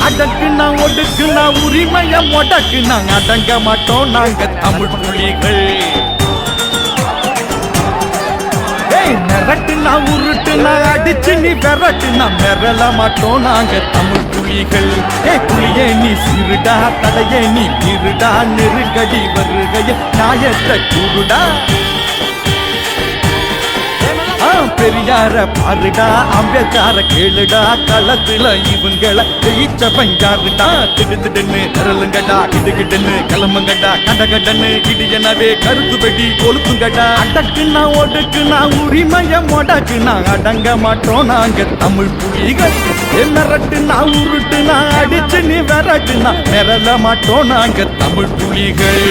அடக்குனா ஒடுக்குனா உரிமைய முடக்குனா அடங்க மாட்டோம் நாங்க தமிழ் புலிகள். மிரட்டுனா உருட்டுனா அடிச்சு நீ விரட்டுனா மிரள மாட்டோம் நாங்க தமிழ் புலிகள். புலியே நீ சிறுடா தலையே நீ இருடா நெருங்கடி வருகைய நாயற்ற கூடுடா. பெரியார பாருடா அம்பேத்கார கேளுடா களத்துல இவங்கள ஜெயிச்சவன் யாருடா. திடுதிடுன்னு கரலுங்கடா கிடுகிடுன்னு கிளம்புங்கடா கடகடன்னு இடியனவே கருத்து வெடி கொளுத்துங்கடா. அடக்குனா ஒடுக்குனா உரிமைய முடக்குனா அடங்க மாட்டோம் நாங்க தமிழ் புலிகள். மிரட்டுனா உருட்டுனா அடிச்சு நீ விரட்டுனா மிரள மாட்டோம் நாங்க தமிழ் புலிகள்.